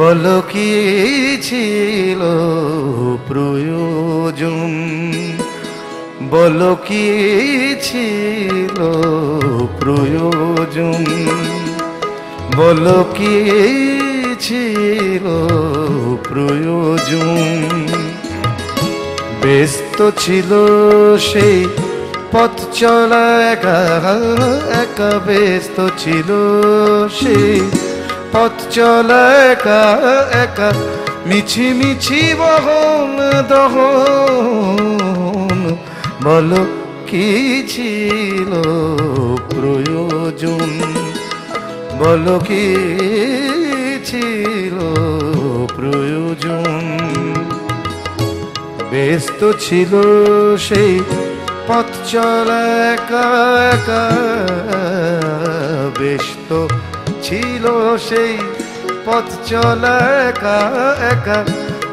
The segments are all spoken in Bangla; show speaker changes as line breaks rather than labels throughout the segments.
বলো কি ছিল প্রয়োজন, বলো কি ছিল প্রয়োজন, বলো কি ছিল প্রয়োজন। ব্যস্ত ছিল সেই পথ চলা একা একা, ব্যস্ত ছিল সেই পথ চলা একা একা, মিছি মিছি বহন দহন। বলো কি ছিল প্রয়োজন, বলো কি ছিল প্রয়োজন। ব্যস্ত ছিল সেই পথ চলা একা একা, ব্যস্ত ছিল সেই পথ চলা একা একা,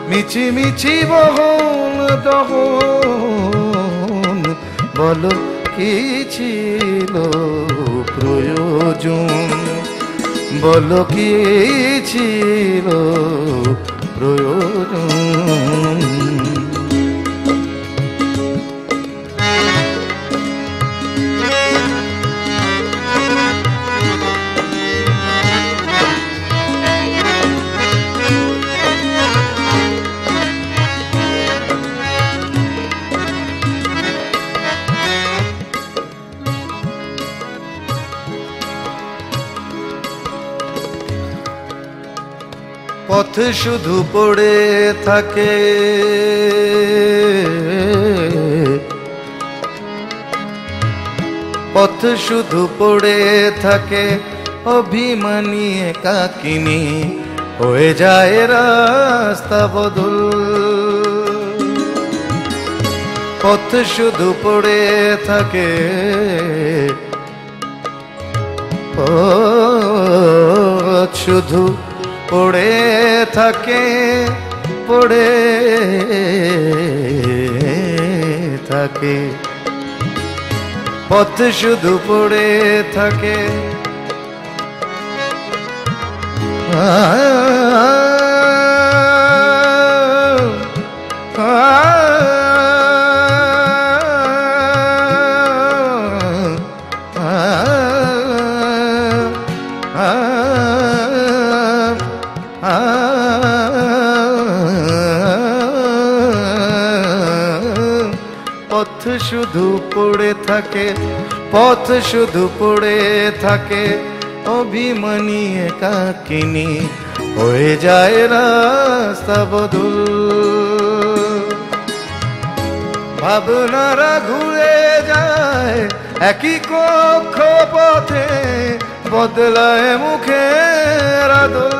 মিছি মিছি বহন দহন। বলো কি ছিল প্রয়োজন, বলো কি ছিল প্রয়োজন। পথ শুধু পড়ে থাকে, পথ শুধু পড়ে থাকে, অভিমানী একাকিনী হয়ে যায় রাস্তা বদল। পথ শুধু পড়ে থাকে, পথ শুধু পড়ে থাকে, পড়ে থাকে, পথ শুধু পড়ে থাকে। পথ শুধু পড়ে থাকে, পথ শুধু পড়ে থাকে, অভিমানী একাকিনী হয়ে যায় রাস্তা বদল। ভাবনারা ঘুরে যায় একই কক্ষপথে, বদলায় মুখের আদল।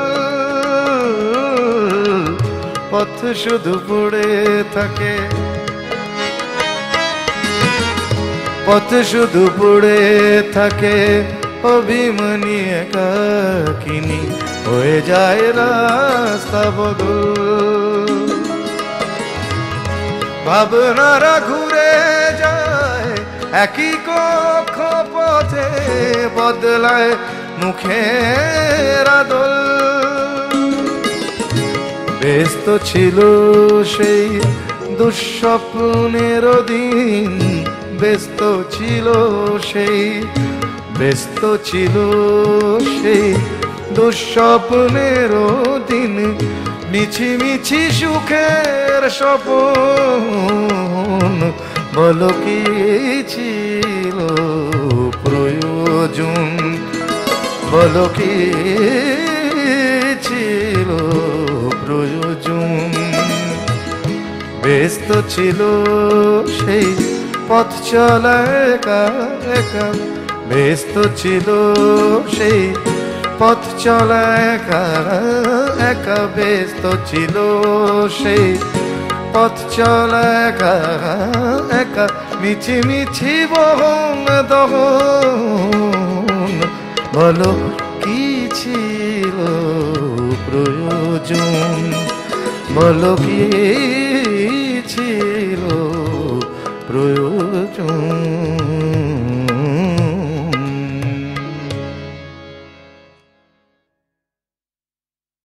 পথ শুধু পড়ে থাকে, পথ শুধু পড়ে থাকে, অভিমানী একাকিনী হয়ে যায় রাস্তা বদল। ভাবনারা ঘুরে যায় একই কক্ষপথে, বদলায় মুখের আদল। ব্যস্ত ছিল সেই দুঃস্বপ্নের দিন, ব্যস্ত ছিল সেই, ব্যস্ত ছিল সেই দুঃস্বপ্নের দিন, মিছি মিছি সুখের স্বপন। বলো কি ছিল প্রয়োজন, বলো কি ছিল প্রয়োজন। ব্যস্ত ছিল সেই পথ চলা একা একা, ব্যস্ত ছিল সেই পথ চলা একা একা ব্যস্ত ছিল সেই পথ চলা একা একা মিছি মিছি বহন দহন বলো কি ছিল প্রয়োজন বলো কি ছিল প্রয়োজন